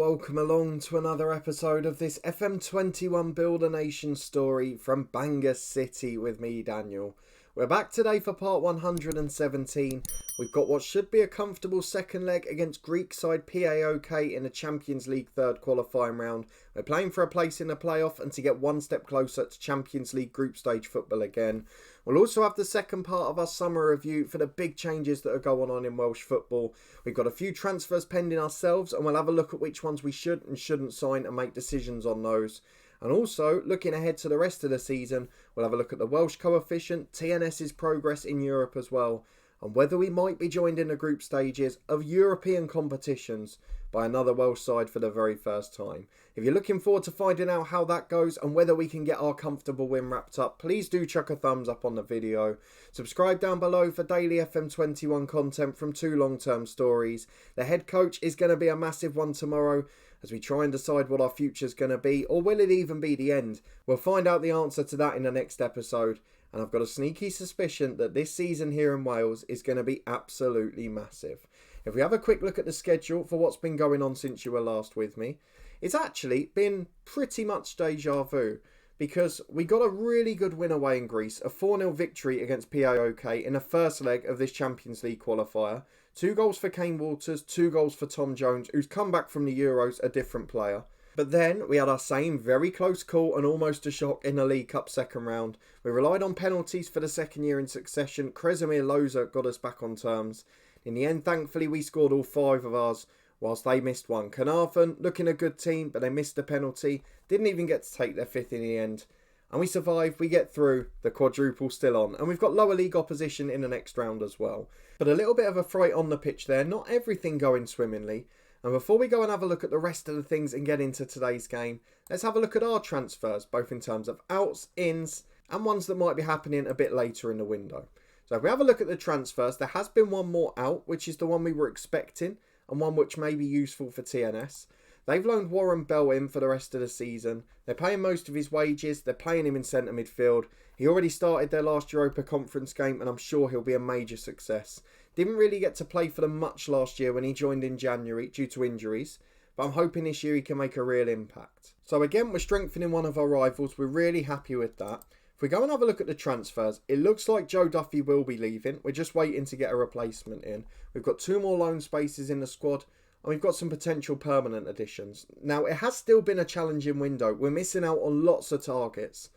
welcome along to another episode of this FM21 Build a Nation story from Bangor City with me, Daniel. We're back today for part 117. We've got what should be a comfortable second leg against Greek side PAOK in the Champions League third qualifying round. We're playing for a place in the playoff and to get one step closer to Champions League group stage football again. We'll also have the second part of our summer review for the big changes that are going on in Welsh football. We've got a few transfers pending ourselves and we'll have a look at which ones we should and shouldn't sign and make decisions on those. And also, looking ahead to the rest of the season, we'll have a look at the Welsh coefficient, TNS's progress in Europe as well, and whether we might be joined in the group stages of European competitions by another Welsh side for the very first time. If you're looking forward to finding out how that goes and whether we can get our comfortable win wrapped up, please do chuck a thumbs up on the video. Subscribe down below for daily FM21 content from two long-term stories. The head coach is going to be a massive one tomorrow, as we try and decide what our future's going to be, or will it even be the end? We'll find out the answer to that in the next episode, and I've got a sneaky suspicion that this season here in Wales is going to be absolutely massive. If we have a quick look at the schedule for what's been going on since you were last with me, it's actually been pretty much deja vu, because we got a really good win away in Greece, a 4-0 victory against PAOK in the first leg of this Champions League qualifier. 2 goals for Kane Walters, 2 goals for Tom Jones, who's come back from the Euros, a different player. But then we had our same very close call and almost a shock in the League Cup second round. We relied on penalties for the second year in succession. Kresimir Loza got us back on terms. In the end, thankfully, we scored all 5 of ours, whilst they missed one. Carnarvon, looking a good team, but they missed a penalty. Didn't even get to take their 5th in the end. And we survive, we get through, the quadruple still on. And we've got lower league opposition in the next round as well. But a little bit of a fright on the pitch there, not everything going swimmingly. And before we go and have a look at the rest of the things and get into today's game, let's have a look at our transfers, both in terms of outs, ins, and ones that might be happening a bit later in the window. So if we have a look at the transfers, there has been one more out, which is the one we were expecting, and one which may be useful for TNS. They've loaned Warren Bell in for the rest of the season. They're paying most of his wages. They're playing him in centre midfield. He already started their last Europa Conference game and I'm sure he'll be a major success. Didn't really get to play for them much last year when he joined in January due to injuries, but I'm hoping this year he can make a real impact. So again, we're strengthening one of our rivals. We're really happy with that. If we go and have a look at the transfers, it looks like Joe Duffy will be leaving. We're just waiting to get a replacement in. We've got 2 more loan spaces in the squad. And we've got some potential permanent additions. Now, it has still been a challenging window. We're missing out on lots of targets,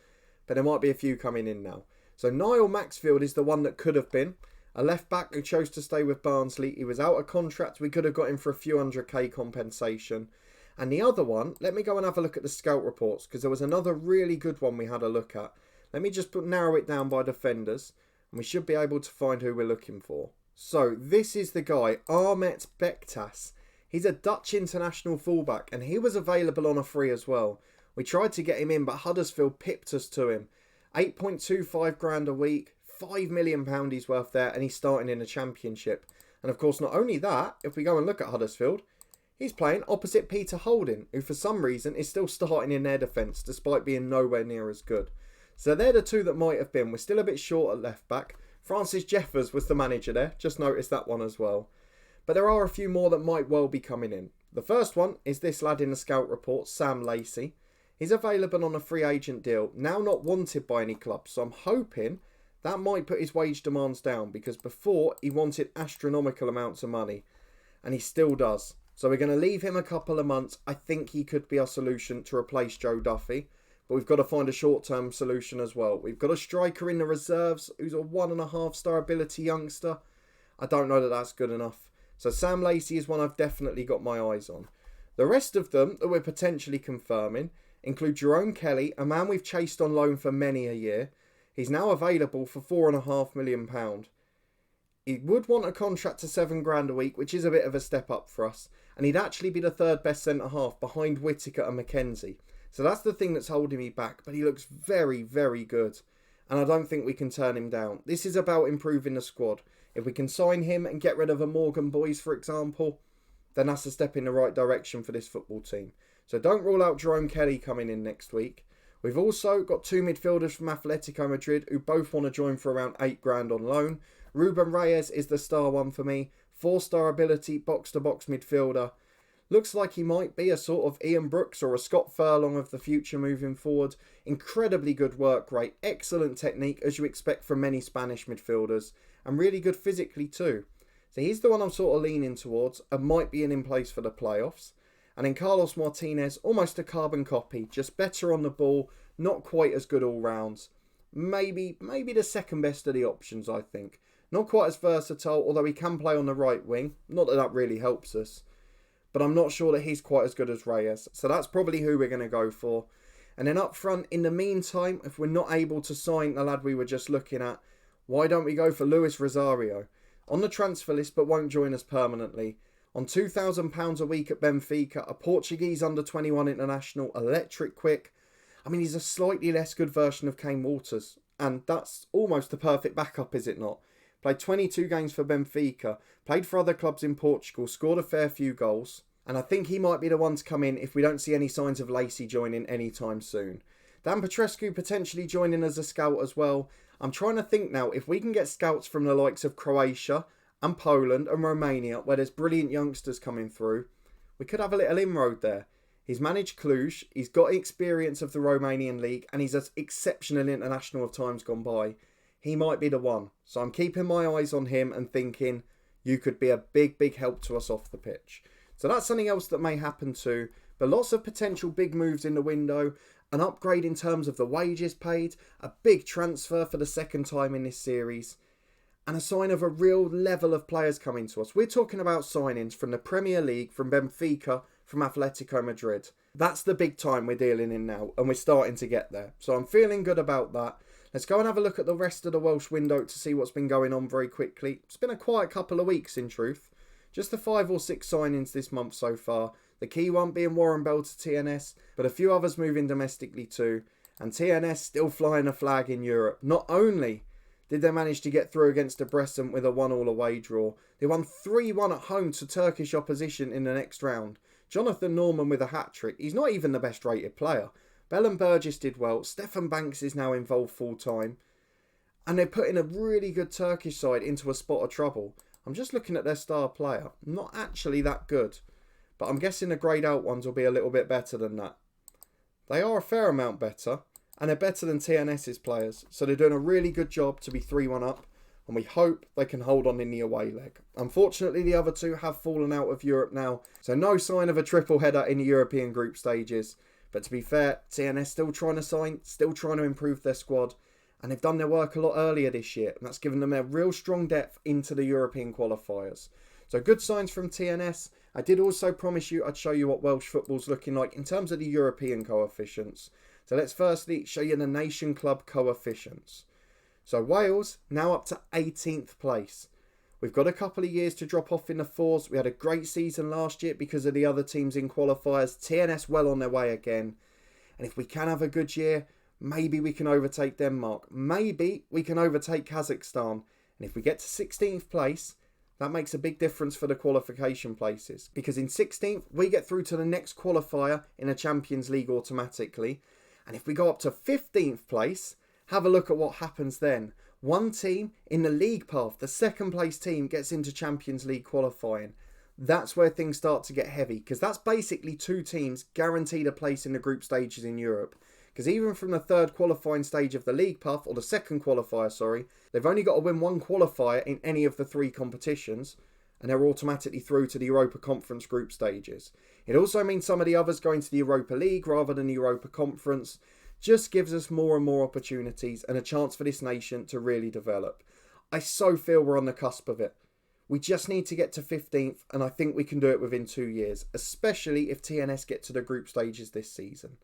but there might be a few coming in now. So Niall Maxfield is the one that could have been. A left back who chose to stay with Barnsley. He was out of contract. We could have got him for a few £100k compensation. And the other one, let me go and have a look at the scout reports, because there was another really good one we had a look at. Let me just narrow it down by defenders, and we should be able to find who we're looking for. So this is the guy, Ahmet Bektas. He's a Dutch international fullback and he was available on a free as well. We tried to get him in, but Huddersfield pipped us to him. 8.25 grand a week, £5 million he's worth there, and he's starting in the Championship. And of course, not only that, if we go and look at Huddersfield, he's playing opposite Peter Holding, who for some reason is still starting in their defence despite being nowhere near as good. So they're the 2 that might have been. We're still a bit short at left back. Francis Jeffers was the manager there, just noticed that one as well. But there are a few more that might well be coming in. The first one is this lad in the scout report, Sam Lacey. He's available on a free agent deal, now not wanted by any club. So I'm hoping that might put his wage demands down, because before he wanted astronomical amounts of money. And he still does. So we're going to leave him a couple of months. I think he could be our solution to replace Joe Duffy. But we've got to find a short-term solution as well. We've got a striker in the reserves who's a 1.5-star ability youngster. I don't know that that's good enough. So Sam Lacey is one I've definitely got my eyes on. The rest of them that we're potentially confirming include Jerome Kelly, a man we've chased on loan for many a year. He's now available for £4.5 million. He would want a contract to £7 grand a week, which is a bit of a step up for us. And he'd actually be the 3rd best centre-half behind Whittaker and McKenzie. So that's the thing that's holding me back. But he looks very, very good. And I don't think we can turn him down. This is about improving the squad. If we can sign him and get rid of a Morgan Boys, for example, then that's a step in the right direction for this football team. So don't rule out Jerome Kelly coming in next week. We've also got 2 midfielders from Atletico Madrid who both want to join for around £8 grand on loan. Ruben Reyes is the star one for me. 4-star ability, box-to-box midfielder. Looks like he might be a sort of Ian Brooks or a Scott Furlong of the future moving forward. Incredibly good work rate, excellent technique as you expect from many Spanish midfielders, and really good physically too. So he's the one I'm sort of leaning towards and might be in place for the playoffs. And then Carlos Martinez, almost a carbon copy, just better on the ball, not quite as good all rounds. Maybe the second best of the options, I think. Not quite as versatile, although he can play on the right wing. Not that that really helps us. But I'm not sure that he's quite as good as Reyes. So that's probably who we're going to go for. And then up front, in the meantime, if we're not able to sign the lad we were just looking at, why don't we go for Luis Rosario? On the transfer list, but won't join us permanently. On £2,000 a week at Benfica, a Portuguese under-21 international, electric quick. I mean, he's a slightly less good version of Kane Waters. And that's almost the perfect backup, is it not? Played 22 games for Benfica, played for other clubs in Portugal, scored a fair few goals. And I think he might be the one to come in if we don't see any signs of Lacey joining anytime soon. Dan Petrescu potentially joining as a scout as well. I'm trying to think now, if we can get scouts from the likes of Croatia and Poland and Romania, where there's brilliant youngsters coming through, we could have a little inroad there. He's managed Cluj, he's got experience of the Romanian league, and he's an exceptional international of times gone by. He might be the one. So I'm keeping my eyes on him and thinking you could be a big help to us off the pitch. So that's something else that may happen too. But lots of potential big moves in the window. An upgrade in terms of the wages paid. A big transfer for the second time in this series. And a sign of a real level of players coming to us. We're talking about signings from the Premier League, from Benfica, from Atletico Madrid. That's the big time we're dealing in now. And we're starting to get there. So I'm feeling good about that. Let's go and have a look at the rest of the Welsh window to see what's been going on very quickly. It's been a quiet couple of weeks in truth. Just the 5 or 6 signings this month so far. The key one being Warren Bell to TNS, but a few others moving domestically too. And TNS still flying a flag in Europe. Not only did they manage to get through against Debrecen with a 1-1 away draw, they won 3-1 at home to Turkish opposition in the next round. Jonathan Norman with a hat-trick. He's not even the best rated player. Bellen Burgess did well. Stefan Banks is now involved full-time. And they're putting a really good Turkish side into a spot of trouble. I'm just looking at their star player. Not actually that good. But I'm guessing the greyed out ones will be a little bit better than that. They are a fair amount better. And they're better than TNS's players. So they're doing a really good job to be 3-1 up. And we hope they can hold on in the away leg. Unfortunately, the other two have fallen out of Europe now. So no sign of a triple header in the European group stages. But to be fair, TNS still trying to sign, still trying to improve their squad. And they've done their work a lot earlier this year. And that's given them a real strong depth into the European qualifiers. So good signs from TNS. I did also promise you I'd show you what Welsh football's looking like in terms of the European coefficients. So let's firstly show you the Nation Club coefficients. So Wales now up to 18th place. We've got a couple of years to drop off in the 4s. We had a great season last year because of the other teams in qualifiers. TNS well on their way again. And if we can have a good year, maybe we can overtake Denmark. Maybe we can overtake Kazakhstan. And if we get to 16th place, that makes a big difference for the qualification places. Because in 16th, we get through to the next qualifier in a Champions League automatically. And if we go up to 15th place, have a look at what happens then. One team in the league path, the second place team, gets into Champions League qualifying. That's where things start to get heavy, because that's basically 2 teams guaranteed a place in the group stages in Europe. Because even from the third qualifying stage of the league path, or the second qualifier, sorry, they've only got to win one qualifier in any of the 3 competitions, and they're automatically through to the Europa Conference group stages. It also means some of the others going to the Europa League rather than the Europa Conference. Just gives us more and more opportunities and a chance for this nation to really develop. I so feel we're on the cusp of it. We just need to get to 15th, and I think we can do it within 2 years, especially if TNS get to the group stages this season.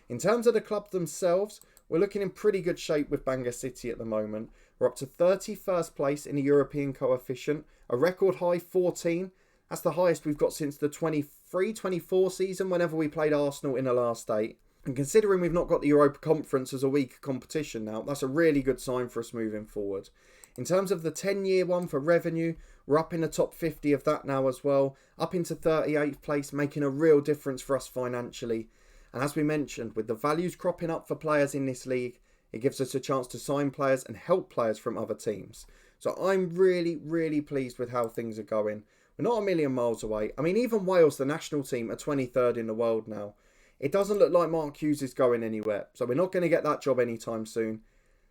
In terms of the club themselves, we're looking in pretty good shape with Bangor City at the moment. We're up to 31st place in the European coefficient, a record high 14. That's the highest we've got since the 23-24 season, whenever we played Arsenal in the last 8. And considering we've not got the Europa Conference as a weaker competition now, that's a really good sign for us moving forward. In terms of the 10-year one for revenue, we're up in the top 50 of that now as well, up into 38th place, making a real difference for us financially. And as we mentioned, with the values cropping up for players in this league, it gives us a chance to sign players and help players from other teams. So I'm really pleased with how things are going. We're not a million miles away. I mean, even Wales, the national team, are 23rd in the world now. It doesn't look like Mark Hughes is going anywhere, so we're not going to get that job anytime soon.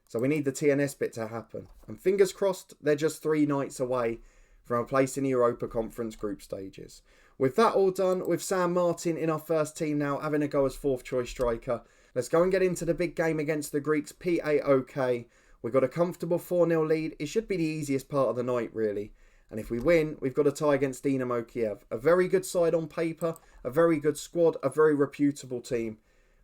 So we need the TNS bit to happen. And fingers crossed, they're just 3 nights away from a place in the Europa Conference group stages. With that all done, with Sam Martin in our first team now, having a go as 4th choice striker, let's go and get into the big game against the Greeks, PAOK. We've got a comfortable 4-0 lead. It should be the easiest part of the night, really. And if we win, we've got a tie against Dynamo Kiev. A very good side on paper, a very good squad, a very reputable team.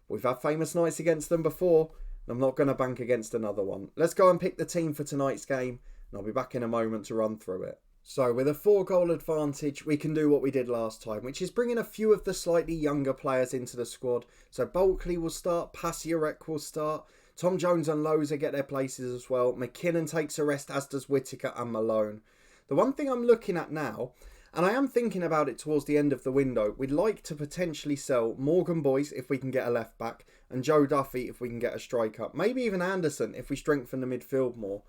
We've had famous nights against them before, and I'm not going to bank against another one. Let's go and pick the team for tonight's game, and I'll be back in a moment to run through it. So, with a 4-goal advantage, we can do what we did last time, which is bringing a few of the slightly younger players into the squad. So, Bulkley will start, Pasiarek will start, Tom Jones and Loza get their places as well. McKinnon takes a rest, as does Whittaker and Malone. The one thing I'm looking at now, and I am thinking about it towards the end of the window, we'd like to potentially sell Morgan Boyce if we can get a left back, and Joe Duffy if we can get a striker. Maybe even Anderson if we strengthen the midfield more.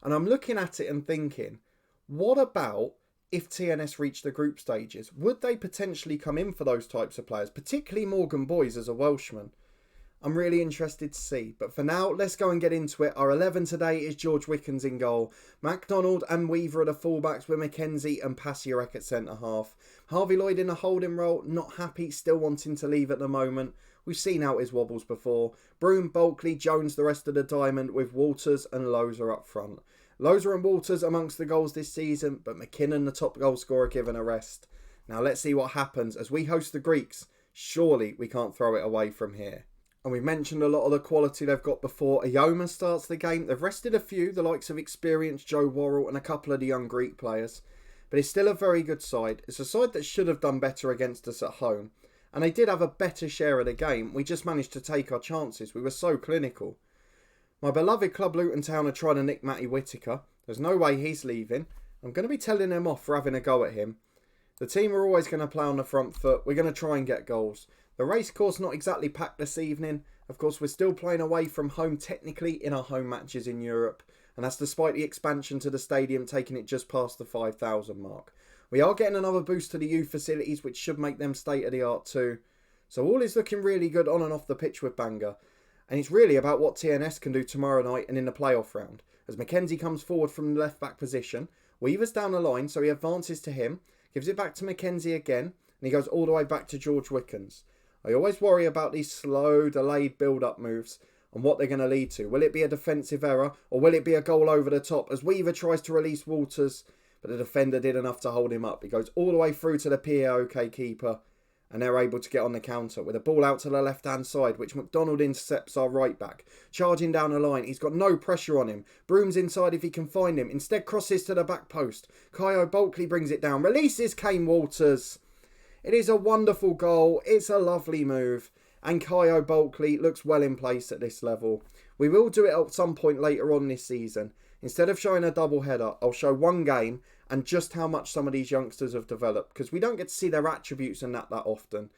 And I'm looking at it and thinking, what about if TNS reach the group stages? Would they potentially come in for those types of players, particularly Morgan Boyce as a Welshman? I'm really interested to see. But for now, let's go and get into it. Our 11 today is George Wickens in goal. MacDonald and Weaver are the fullbacks with McKenzie and Pasiarek at centre-half. Harvey Lloyd in a holding role, not happy, still wanting to leave at the moment. We've seen out his wobbles before. Broom, Bulkley, Jones, the rest of the diamond, with Walters and Loza up front. Loza and Walters amongst the goals this season, but McKinnon, the top goal scorer, given a rest. Now let's see what happens as we host the Greeks. Surely we can't throw it away from here. And we've mentioned a lot of the quality they've got before. Ayoma starts the game. They've rested a few, the likes of experienced Joe Worrell and a couple of the young Greek players. But it's still a very good side. It's a side that should have done better against us at home. And they did have a better share of the game. We just managed to take our chances. We were so clinical. My beloved club Luton Town are trying to nick Matty Whittaker. There's no way he's leaving. I'm going to be telling him off for having a go at him. The team are always going to play on the front foot. We're going to try and get goals. The race course not exactly packed this evening. Of course, we're still playing away from home technically in our home matches in Europe. And that's despite the expansion to the stadium taking it just past the 5,000 mark. We are getting another boost to the youth facilities, which should make them state-of-the-art too. So all is looking really good on and off the pitch with Bangor. And it's really about what TNS can do tomorrow night and in the playoff round. As McKenzie comes forward from the left-back position, Weaver's down the line, so he advances to him, gives it back to McKenzie again, and he goes all the way back to George Wickens. I always worry about these slow, delayed build-up moves and what they're going to lead to. Will it be a defensive error or will it be a goal over the top as Weaver tries to release Walters, but the defender did enough to hold him up. He goes all the way through to the PAOK keeper and they're able to get on the counter with a ball out to the left-hand side, which McDonald intercepts our right back. Charging down the line, he's got no pressure on him. Broom's inside if he can find him. Instead crosses to the back post. Kyo Bulkley brings it down. Releases Kane Walters. It is a wonderful goal. It's a lovely move. And Kyo Bulkley looks well in place at this level. We will do it at some point later on this season. Instead of showing a double header, I'll show one game and just how much some of these youngsters have developed. Because we don't get to see their attributes and that often.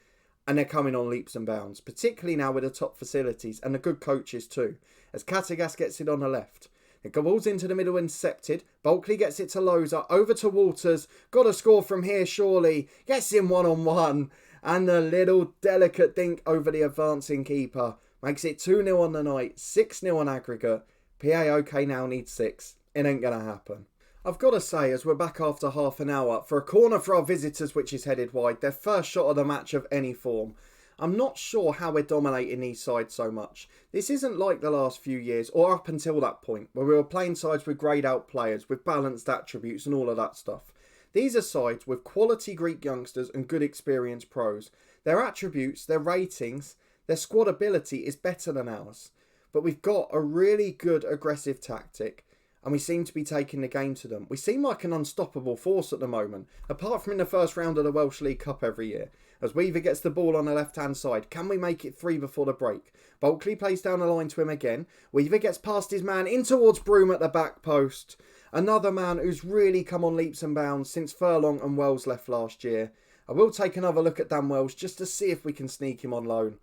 And they're coming on leaps and bounds. Particularly now with the top facilities and the good coaches too. As Katagas gets it on the left. It goes into the middle, intercepted. Bulkley gets it to Loza. Over to Walters. Got to score from here, surely. Gets him one-on-one. And a little delicate dink over the advancing keeper. Makes it 2-0 on the night. 6-0 on aggregate. PAOK now needs 6. It ain't going to happen. I've got to say, as we're back after half an hour, for a corner for our visitors, which is headed wide, their first shot of the match of any form. I'm not sure how we're dominating these sides so much. This isn't like the last few years, or up until that point, where we were playing sides with greyed out players, with balanced attributes and all of that stuff. These are sides with quality Greek youngsters and good experienced pros. Their attributes, their ratings, their squad ability is better than ours. But we've got a really good aggressive tactic, and we seem to be taking the game to them. We seem like an unstoppable force at the moment, apart from in the first round of the Welsh League Cup every year. As Weaver gets the ball on the left-hand side, can we make it 3 before the break? Bulkley plays down the line to him again. Weaver gets past his man in towards Broom at the back post. Another man who's really come on leaps and bounds since Furlong and Wells left last year. I will take another look at Dan Wells just to see if we can sneak him on loan.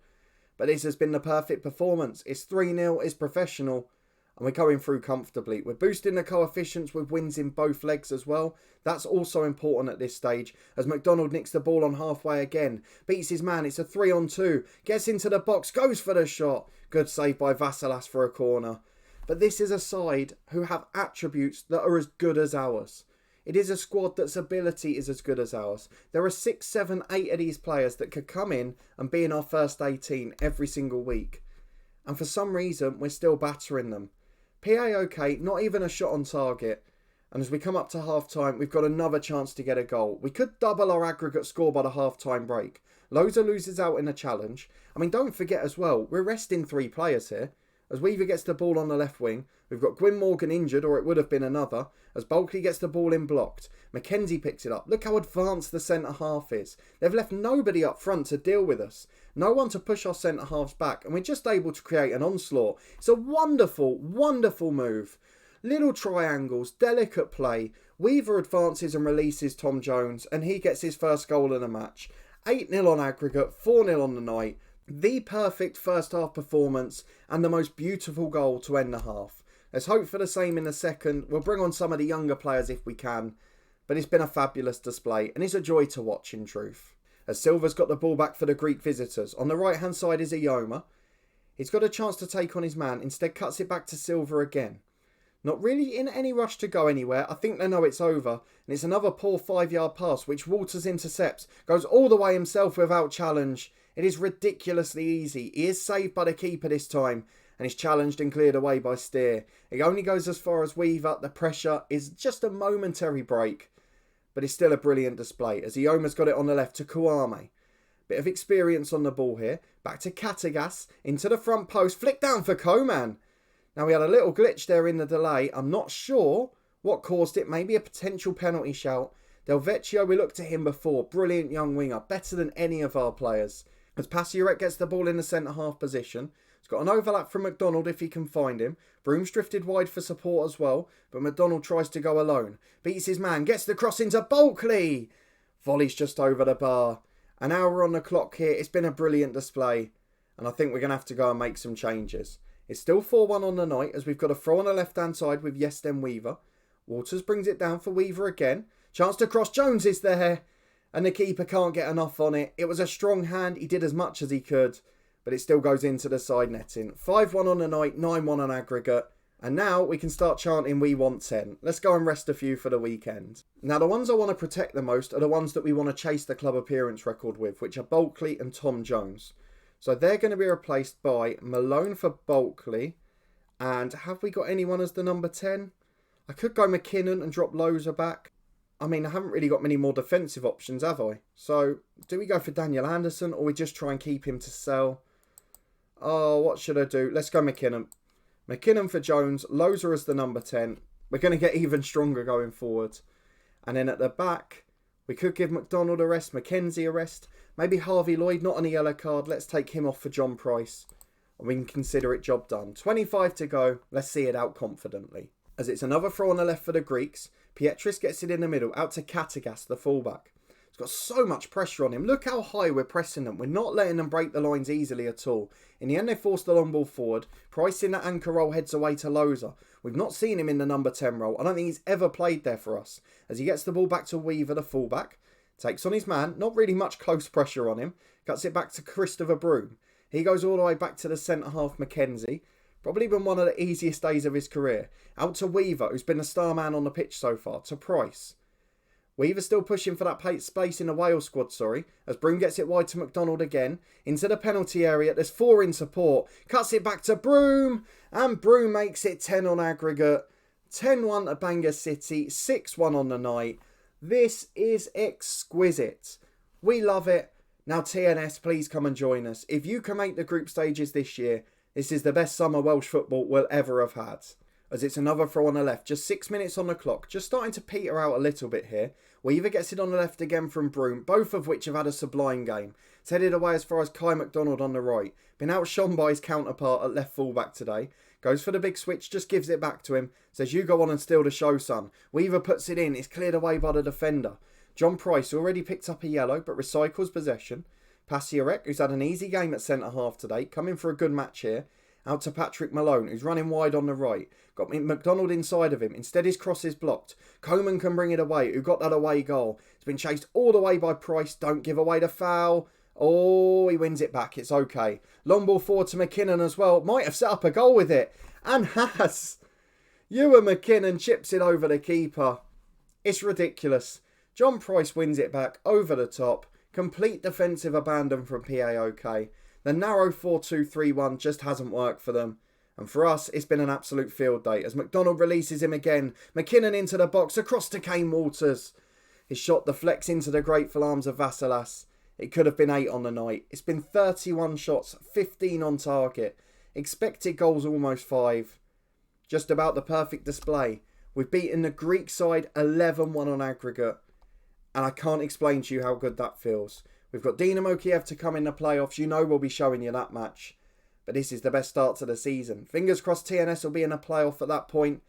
But this has been the perfect performance. It's 3-0, it's professional. and we're going through comfortably. We're boosting the coefficients with wins in both legs as well. That's also important at this stage, as McDonald nicks the ball on halfway again, beats his man, it's a 3-on-2, gets into the box, goes for the shot. Good save by Vassilas for a corner. But this is a side who have attributes that are as good as ours. It is a squad that's ability is as good as ours. There are 6, 7, 8 of these players that could come in and be in our first 18 every single week. And for some reason, we're still battering them. PAOK, not even a shot on target. And as we come up to half-time, we've got another chance to get a goal. We could double our aggregate score by the half-time break. Loza loses out in a challenge. I mean, don't forget as well, we're resting 3 players here. As Weaver gets the ball on the left wing, we've got Gwyn Morgan injured, or it would have been another. As Bulkley gets the ball in blocked, Mackenzie picks it up. Look how advanced the centre-half is. They've left nobody up front to deal with us. No one to push our centre-halves back, and we're just able to create an onslaught. It's a wonderful, wonderful move. Little triangles, delicate play. Weaver advances and releases Tom Jones, and he gets his first goal in the match. 8-0 on aggregate, 4-0 on the night. The perfect first half performance and the most beautiful goal to end the half. Let's hope for the same in the second. We'll bring on some of the younger players if we can. But it's been a fabulous display and it's a joy to watch in truth. As Silva's got the ball back for the Greek visitors. On the right hand side is Ioma. He's got a chance to take on his man. Instead cuts it back to Silva again. Not really in any rush to go anywhere. I think they know it's over. And it's another poor 5-yard pass which Walters intercepts. Goes all the way himself without challenge. It is ridiculously easy. He is saved by the keeper this time and is challenged and cleared away by Steer. It only goes as far as Weaver. The pressure is just a momentary break, but it's still a brilliant display as Ioma's got it on the left to Kouame. Bit of experience on the ball here. Back to Katagas, into the front post, flick down for Koman. Now we had a little glitch there in the delay. I'm not sure what caused it. Maybe a potential penalty shout. Del Vecchio, we looked at him before. Brilliant young winger, better than any of our players. As Passiorek gets the ball in the centre-half position. He's got an overlap from McDonald if he can find him. Broom's drifted wide for support as well, but McDonald tries to go alone. Beats his man, gets the cross into Bulkley. Volley's just over the bar. An hour on the clock here. It's been a brilliant display, and I think we're going to have to go and make some changes. It's still 4-1 on the night as we've got a throw on the left-hand side with Yesden Weaver. Walters brings it down for Weaver again. Chance to cross, Jones is there. And the keeper can't get enough on it. It was a strong hand. He did as much as he could. But it still goes into the side netting. 5-1 on the night, 9-1 on aggregate. And now we can start chanting we want 10. Let's go and rest a few for the weekend. Now the ones I want to protect the most are the ones that we want to chase the club appearance record with, which are Bulkley and Tom Jones. So they're going to be replaced by Malone for Bulkley. And have we got anyone as the number 10? I could go McKinnon and drop Loza back. I mean, I haven't really got many more defensive options, have I? So, do we go for Daniel Anderson or we just try and keep him to sell? Oh, what should I do? Let's go McKinnon. McKinnon for Jones. Loza as the number 10. We're going to get even stronger going forward. And then at the back, we could give McDonald a rest, Mackenzie a rest. Maybe Harvey Lloyd, not on a yellow card. Let's take him off for John Price. And we can consider it job done. 25 to go. Let's see it out confidently. As it's another throw on the left for the Greeks. Pietris gets it in the middle, out to Katagas, the fullback. He's got so much pressure on him. Look how high we're pressing them. We're not letting them break the lines easily at all. In the end, they force the long ball forward. Price in that anchor role heads away to Loza. We've not seen him in the number 10 role. I don't think he's ever played there for us. As he gets the ball back to Weaver, the fullback. Takes on his man. Not really much close pressure on him. Cuts it back to Christopher Broom. He goes all the way back to the centre-half Mackenzie. Probably been one of the easiest days of his career. Out to Weaver, who's been the star man on the pitch so far, to Price. Weaver still pushing for that space in the Wales squad, as Broom gets it wide to McDonald again. Into the penalty area, there's 4 in support. Cuts it back to Broom, and Broom makes it 10 on aggregate. 10-1 at Bangor City, 6-1 on the night. This is exquisite. We love it. Now TNS, please come and join us. If you can make the group stages this year, this is the best summer Welsh football we'll ever have had. As it's another throw on the left. Just 6 minutes on the clock. Just starting to peter out a little bit here. Weaver gets it on the left again from Broom. Both of which have had a sublime game. It's headed away as far as Kai McDonald on the right. Been outshone by his counterpart at left fullback today. Goes for the big switch. Just gives it back to him. Says, you go on and steal the show, son. Weaver puts it in. It's cleared away by the defender. John Price already picked up a yellow, but recycles possession. Passiorek, who's had an easy game at centre-half today, coming for a good match here. Out to Patrick Malone, who's running wide on the right. Got McDonald inside of him. Instead his cross is blocked. Coman can bring it away, who got that away goal. It's been chased all the way by Price. Don't give away the foul. Oh, he wins it back. It's okay. Long ball forward to McKinnon as well. Might have set up a goal with it. And has. Ewan McKinnon chips it over the keeper. It's ridiculous. John Price wins it back over the top. Complete defensive abandon from PAOK. The narrow 4-2-3-1 just hasn't worked for them. And for us, it's been an absolute field day as McDonald releases him again. McKinnon into the box, across to Kane Walters. His shot deflects into the grateful arms of Vasilas. It could have been 8 on the night. It's been 31 shots, 15 on target. Expected goals almost 5. Just about the perfect display. We've beaten the Greek side 11-1 on aggregate. And I can't explain to you how good that feels. We've got Dynamo Kiev to come in the playoffs. You know we'll be showing you that match. But this is the best start to the season. Fingers crossed TNS will be in a playoff at that point.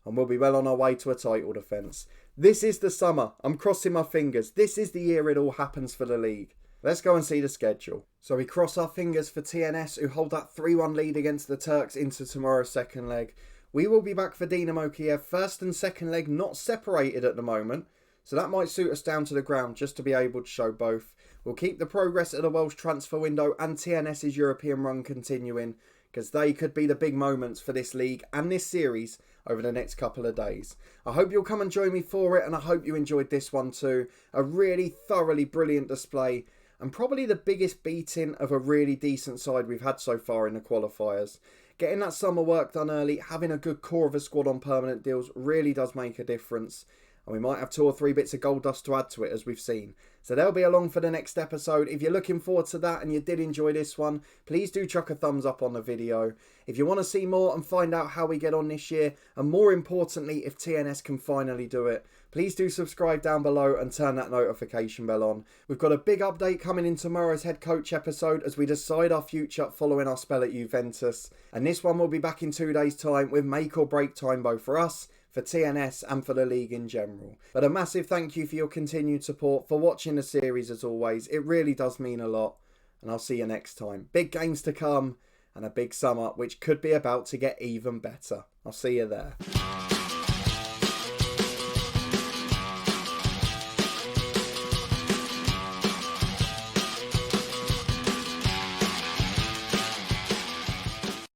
And we'll be well on our way to a title defence. This is the summer. I'm crossing my fingers. This is the year it all happens for the league. Let's go and see the schedule. So we cross our fingers for TNS, who hold that 3-1 lead against the Turks into tomorrow's second leg. We will be back for Dynamo Kiev. First and second leg not separated at the moment. So that might suit us down to the ground just to be able to show both. We'll keep the progress of the Welsh transfer window and TNS's European run continuing, because they could be the big moments for this league and this series over the next couple of days. I hope you'll come and join me for it, and I hope you enjoyed this one too. A really thoroughly brilliant display, and probably the biggest beating of a really decent side we've had so far in the qualifiers. Getting that summer work done early, having a good core of a squad on permanent deals really does make a difference. And we might have 2 or 3 bits of gold dust to add to it, as we've seen. So they'll be along for the next episode. If you're looking forward to that and you did enjoy this one, please do chuck a thumbs up on the video. If you want to see more and find out how we get on this year, and more importantly, if TNS can finally do it, please do subscribe down below and turn that notification bell on. We've got a big update coming in tomorrow's head coach episode as we decide our future following our spell at Juventus. And this one will be back in 2 days' time with make or break time both for us, for TNS and for the league in general. But a massive thank you for your continued support, for watching the series as always. It really does mean a lot. And I'll see you next time. Big games to come and a big summer which could be about to get even better. I'll see you there.